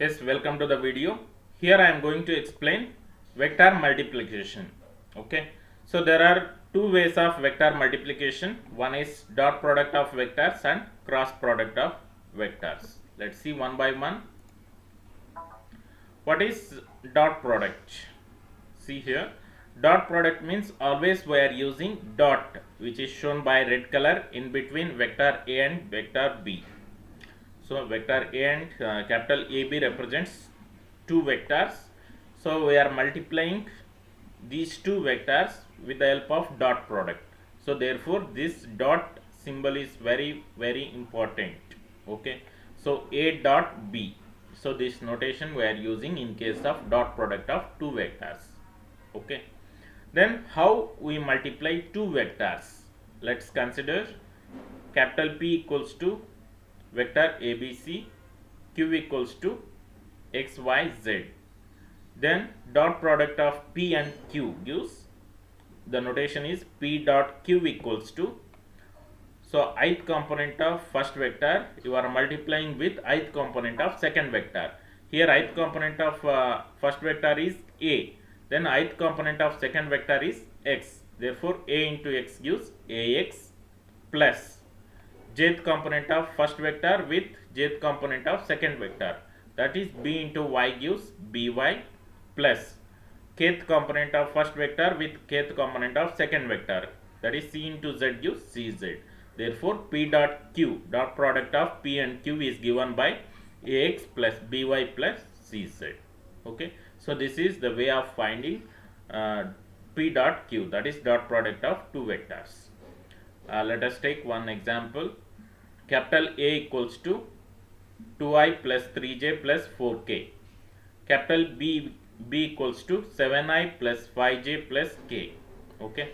Yes, welcome to the video. Here I am going to explain vector multiplication. Okay, so there are two ways of vector multiplication. One is dot product of vectors and cross product of vectors. Let's see one by one. What is dot product? See here, dot product means always we are using dot, which is shown by red color in between vector A and vector B. So vector A and capital AB represents two vectors. So we are multiplying these two vectors with the help of dot product. So therefore this dot symbol is very important. Okay. So A dot B. So this notation we are using in case of dot product of two vectors. Okay. Then how we multiply two vectors? Let's consider capital P equals to vector ABC, Q equals to XYZ. Then dot product of P and Q gives, the notation is P dot Q equals to, so ith component of first vector you are multiplying with ith component of second vector. Here ith component of first vector is A, then ith component of second vector is X. Therefore A into X gives AX plus jth component of first vector with jth component of second vector, that is B into Y gives BY plus kth component of first vector with kth component of second vector, that is C into Z gives CZ. Therefore P dot Q, dot product of P and Q, is given by AX plus BY plus CZ. Okay, so this is the way of finding P dot Q, that is dot product of two vectors. Let us take one example. Capital A equals to 2i plus 3j plus 4k. Capital B equals to 7i plus 5j plus k. Okay,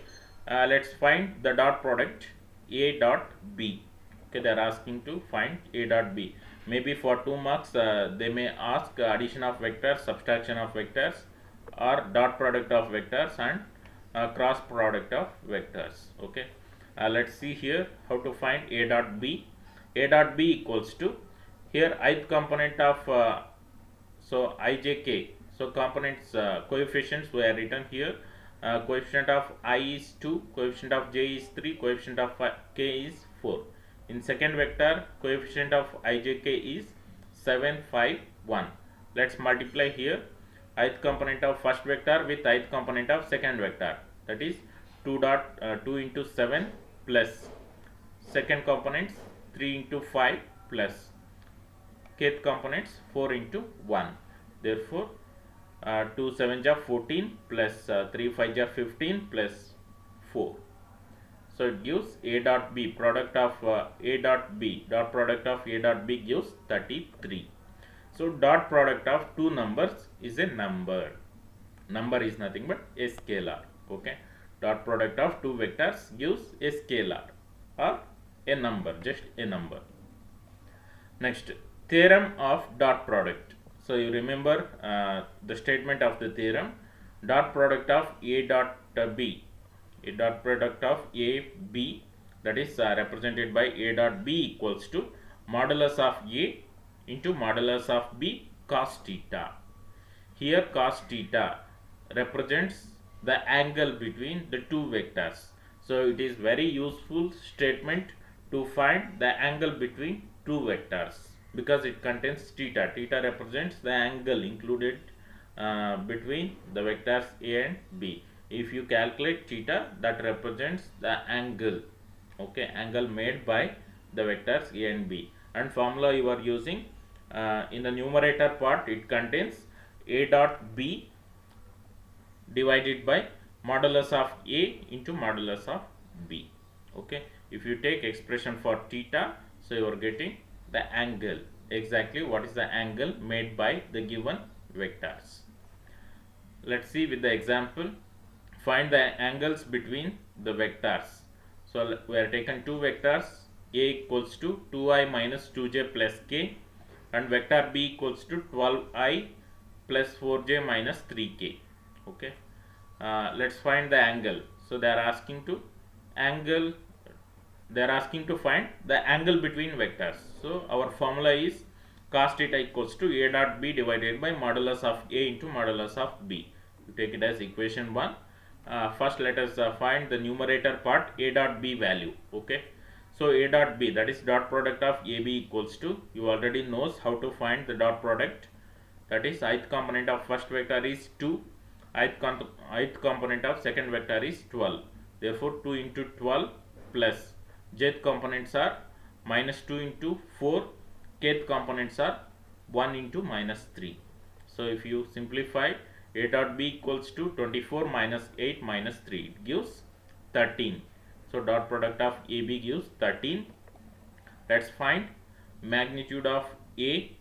let's find the dot product A dot B. Okay, they are asking to find A dot B. Maybe for 2 marks they may ask addition of vectors, subtraction of vectors, or dot product of vectors and cross product of vectors. Okay, let's see here how to find A dot B. A dot B equals to, here ith component of so ijk, so components coefficients were written here. Coefficient of I is 2, coefficient of j is 3, coefficient of k is 4. In second vector coefficient of ijk is 7, 5, 1. Let's multiply here ith component of first vector with ith component of second vector, that is 2 into 7 plus second components 3 into 5 plus kth components 4 into 1. Therefore 2 7 ja 14 plus 3 5 ja 15 plus 4. So it gives A dot B, product of A dot B, dot product of A dot B gives 33. So dot product of two numbers is a number. Number is nothing but a scalar. Okay, dot product of two vectors gives a scalar or a number, just a number. Next, theorem of dot product. So you remember the statement of the theorem, dot product of A dot B, a dot product of A B, that is represented by A dot B equals to modulus of A into modulus of B cos theta. Here cos theta represents the angle between the two vectors. So it is very useful statement to find the angle between two vectors because it contains theta. Theta represents the angle included between the vectors A and B. If you calculate theta, that represents the angle, okay, angle made by the vectors A and B. And formula you are using in the numerator part, it contains A dot B divided by modulus of A into modulus of B. Okay, if you take expression for theta, so you are getting the angle, exactly what is the angle made by the given vectors. Let's see with the example. Find the angles between the vectors. So we are taken two vectors, A equals to 2i minus 2j plus k and vector B equals to 12i plus 4j minus 3k. Okay, let's find the angle. So they are asking to find the angle between vectors. So our formula is cos theta equals to a dot b divided by modulus of a into modulus of b. You take it as equation 1. First let us find the numerator part, a dot b value. Okay, so a dot b, that is dot product of ab equals to, you already knows how to find the dot product, that is ith component of first vector is 2, ith component of second vector is 12. Therefore 2 into 12 plus jth components are minus 2 into 4, kth components are 1 into minus 3. So if you simplify, a dot b equals to 24 minus 8 minus 3, it gives 13. So dot product of AB gives 13. Let's find magnitude of A.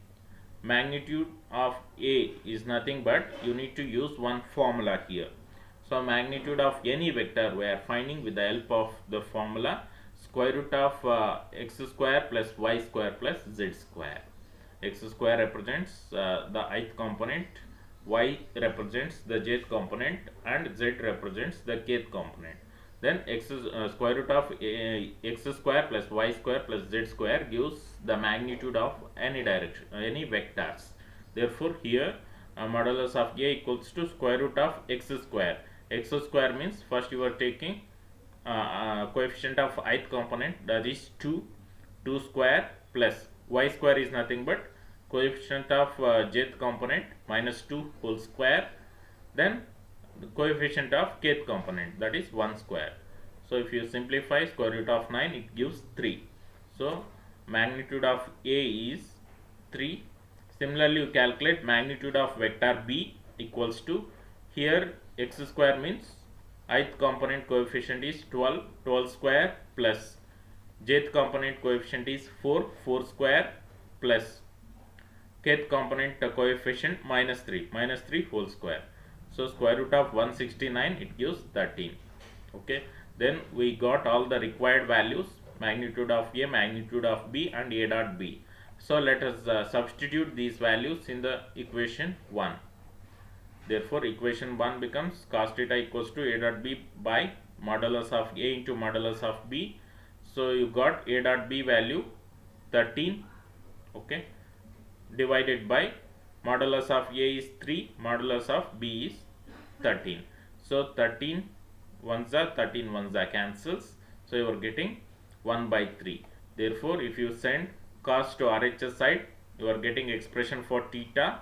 Magnitude of A is nothing but, you need to use one formula here. So magnitude of any vector we are finding with the help of the formula, square root of x square plus y square plus z square. X square represents the ith component, y represents the jth component, and z represents the kth component. Then square root of x square plus y square plus z square gives the magnitude of any direction, any vectors. Therefore here modulus of a equals to square root of x square. X square means first you are taking coefficient of ith component, that is 2 square, plus y square is nothing but coefficient of jth component minus 2 whole square, then the coefficient of kth component, that is 1 square. So if you simplify square root of 9, it gives 3. So magnitude of A is 3. Similarly you calculate magnitude of vector B equals to, here x square means ith component coefficient is 12 square, plus jth component coefficient is 4 square, plus kth component coefficient minus 3 whole square. So square root of 169, it gives 13. Okay, then we got all the required values, magnitude of A, magnitude of B, and a dot b. So let us substitute these values in the equation 1. Therefore equation 1 becomes cos theta equals to a dot b by modulus of A into modulus of B. So you got a dot b value 13, okay, divided by modulus of A is 3, modulus of B is 13. So 13 ones are 13 ones are cancels. So you are getting 1 by 3. Therefore if you send cos to RHS side, you are getting expression for theta.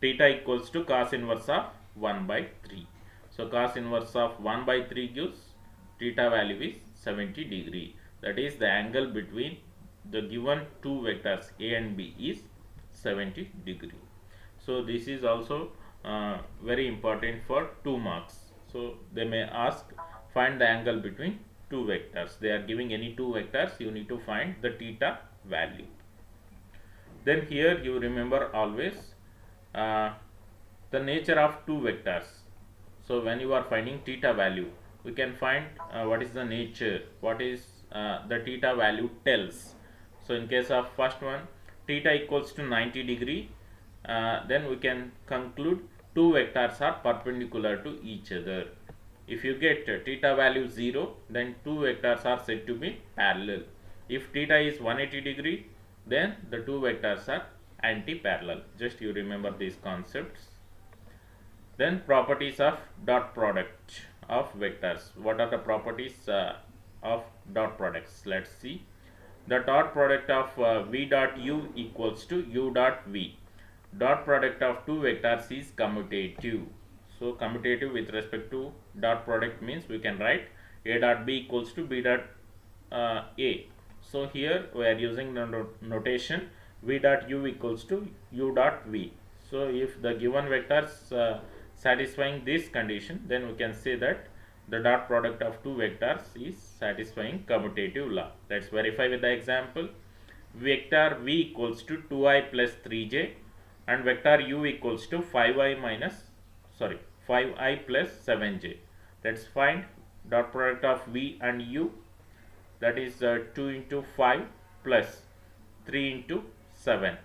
Theta equals to cos inverse of 1 by 3. So cos inverse of 1 by 3 gives theta value is 70 degree. That is the angle between the given two vectors A and B is 70 degree. So this is also very important for 2 marks. So they may ask, find the angle between two vectors. They are giving any two vectors, you need to find the theta value. Then here you remember always the nature of two vectors. So when you are finding theta value, we can find what is the nature, what is the theta value tells. So in case of first one, theta equals to 90 degree, then we can conclude two vectors are perpendicular to each other. If you get theta value 0, then two vectors are said to be parallel. If theta is 180 degree, then the two vectors are anti-parallel. Just you remember these concepts. Then properties of dot product of vectors. What are the properties of dot products? Let's see. The dot product of v dot u equals to u dot v. Dot product of two vectors is commutative. So commutative with respect to dot product means we can write a dot b equals to b dot a. So here we are using the notation v dot u equals to u dot v. So if the given vectors satisfying this condition, then we can say that the dot product of two vectors is satisfying commutative law. Let's verify with the example. Vector v equals to 2i plus 3j and vector u equals to 5i plus 7j. Let's find dot product of v and u, that is 2 into 5 plus 3 into 7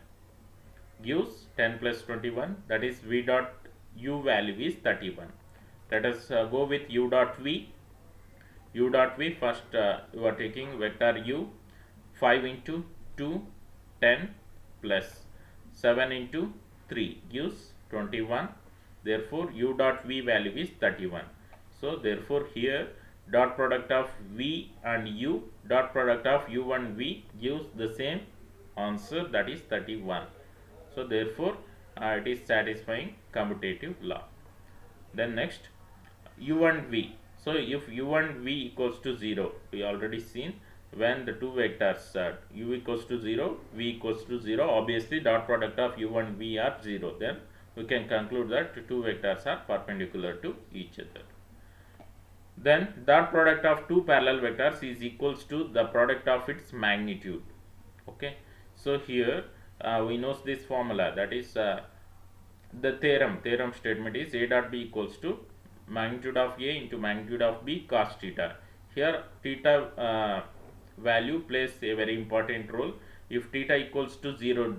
gives 10 plus 21, that is v dot u value is 31. Let us go with u dot v. U dot v, first you are taking vector u, 5 into 2, 10 plus 7 into 3 gives 21. Therefore, u dot v value is 31. So, therefore, here dot product of v and u, dot product of u and v gives the same answer, that is 31. So, therefore, it is satisfying commutative law. Then next, u and v. So, if u and v equals to 0, we already seen when the two vectors u equals to 0, v equals to 0, obviously dot product of u and v are 0. Then we can conclude that two vectors are perpendicular to each other. Then dot product of two parallel vectors is equals to the product of its magnitude. Okay. So, here we know this formula, that is the theorem statement is a dot b equals to magnitude of a into magnitude of b cos theta. Here theta value plays a very important role. If theta equals to 0,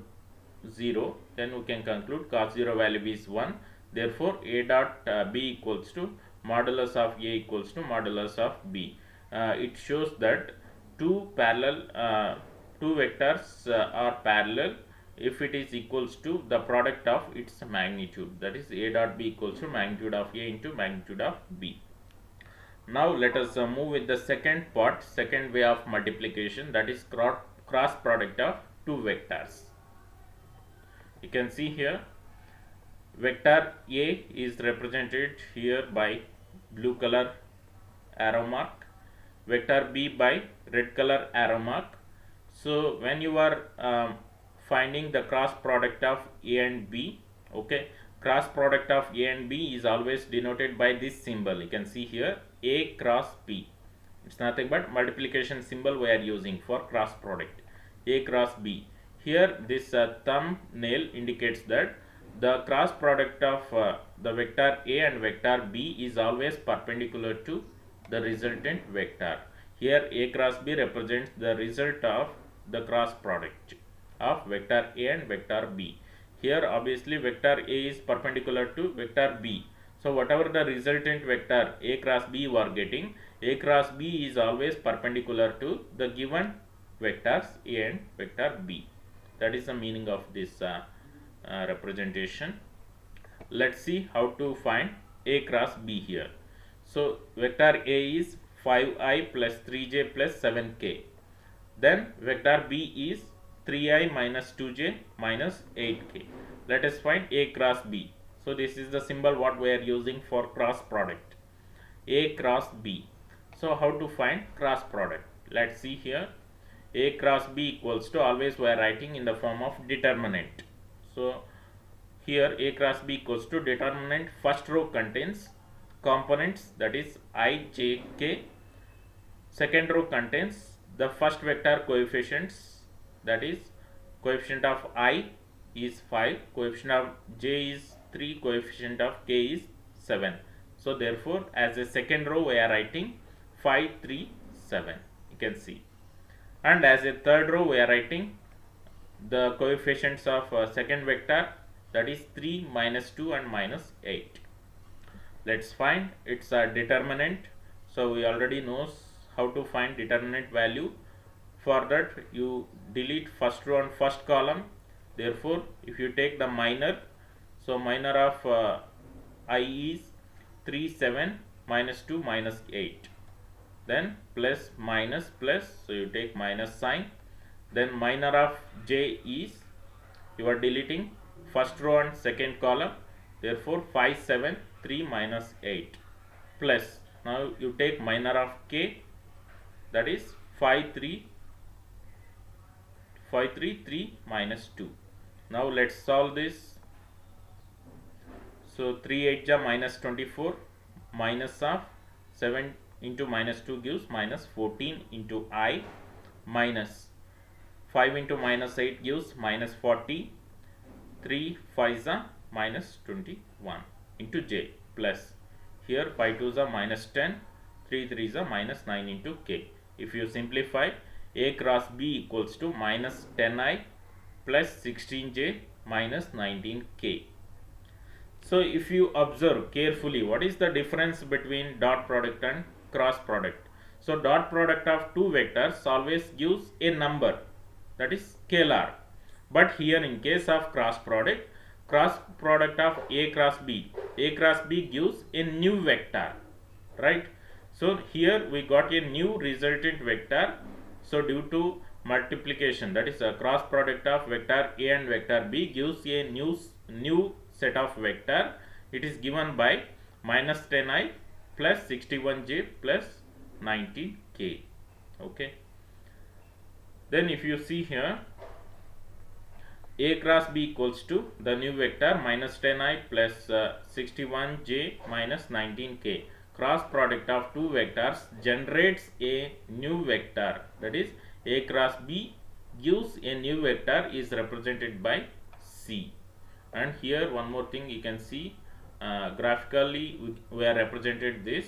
then we can conclude cos 0 value is 1. Therefore, a dot b equals to modulus of a equals to modulus of b. It shows that two vectors are parallel if it is equals to the product of its magnitude, that is a dot b equals to magnitude of a into magnitude of b. Now let us move with the second part, second way of multiplication, that is cross product of two vectors. You can see here vector a is represented here by blue color arrow mark, vector b by red color arrow mark. So when you are finding the cross product of a and b, okay, cross product of a and b is always denoted by this symbol. You can see here a cross b. It's nothing but multiplication symbol we are using for cross product, a cross b. Here this thumbnail indicates that the cross product of the vector a and vector b is always perpendicular to the resultant vector. Here a cross b represents the result of the cross product of vector a and vector b. Here obviously vector a is perpendicular to vector b. So whatever the resultant vector a cross b you are getting, a cross b is always perpendicular to the given vectors a and vector b. That is the meaning of this representation. Let's see how to find a cross b here. So vector a is 5i plus 3j plus 7k. Then vector b is 3i minus 2j minus 8k. Let us find a cross b. So this is the symbol what we are using for cross product, a cross b. So how to find cross product? Let's see here. A cross b equals to, always we are writing in the form of determinant. So here a cross b equals to determinant first row contains components, that is I, j, k. Second row contains the first vector coefficients, that is coefficient of I is 5, coefficient of j is 3, coefficient of k is 7. So therefore as a second row we are writing 5, 3, 7, you can see. And as a third row we are writing the coefficients of second vector, that is 3, minus 2 and minus 8. Let's find its determinant. So we already know how to find determinant value. For that you delete first row and first column. Therefore if you take the minor, so minor of I is 3, 7, minus 2, minus 8. Then plus minus plus, so you take minus sign. Then minor of j is, you are deleting first row and second column. Therefore 5, 7, 3 minus 8 plus, now you take minor of k, that is 5, 3, 3 minus 2. Now let's solve this. So 3 8 ja minus 24, minus of 7 into minus 2 gives minus 14 into I, minus 5 into minus 8 gives minus 40, 3 5 ja minus 21 into j, plus here 5 2 ja minus 10, 3 3 ja minus 9 into k. If you simplify, a cross b equals to minus 10i plus 16j minus 19k. So if you observe carefully, what is the difference between dot product and cross product? So dot product of two vectors always gives a number, that is scalar. But here in case of cross product of A cross B gives a new vector, right? So here we got a new resultant vector. So due to multiplication, that is a cross product of vector A and vector B gives a new set of vector. It is given by minus 10i plus 61j plus 19k. Okay. Then if you see here, A cross B equals to the new vector minus 10i plus 61j minus 19k. Cross product of two vectors generates a new vector, that is A cross B gives a new vector is represented by C. And here one more thing you can see, graphically we are represented this.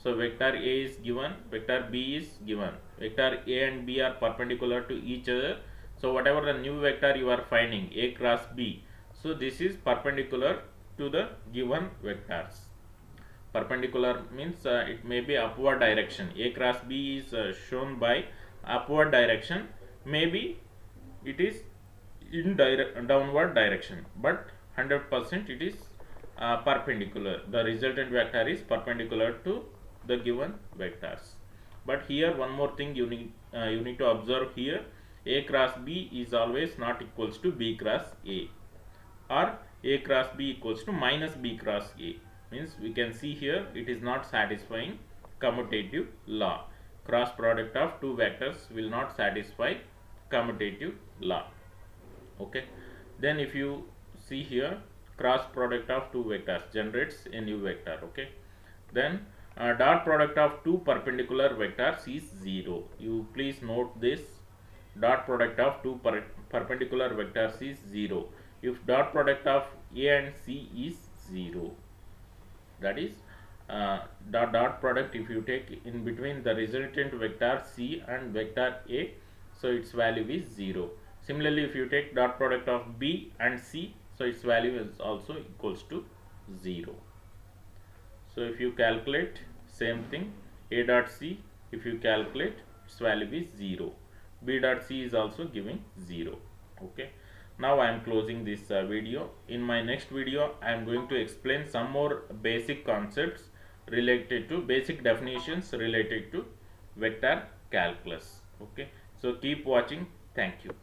So vector A is given, vector B is given, vector A and B are perpendicular to each other. So whatever the new vector you are finding, A cross B, so this is perpendicular to the given vectors. Perpendicular means it may be upward direction. A cross B is shown by upward direction, maybe it is in downward direction, but 100% it is perpendicular. The resultant vector is perpendicular to the given vectors. But here one more thing you need to observe here, A cross B is always not equals to B cross A, or A cross B equals to minus B cross A. Means we can see here it is not satisfying commutative law. Cross product of two vectors will not satisfy commutative law. Okay. Then if you see here, cross product of two vectors generates a new vector. Okay. Then dot product of two perpendicular vectors is 0. You please note this. Dot product of two perpendicular vectors is 0 if dot product of A and C is 0. That is dot product, if you take in between the resultant vector C and vector A, so its value is 0. Similarly, if you take dot product of B and C, so its value is also equals to 0. So if you calculate same thing, A dot C, if you calculate, its value is 0. B dot C is also giving 0. Okay. Now I am closing this video. In my next video, I am going to explain some more basic concepts related to basic definitions related to vector calculus. Okay. So keep watching. Thank you.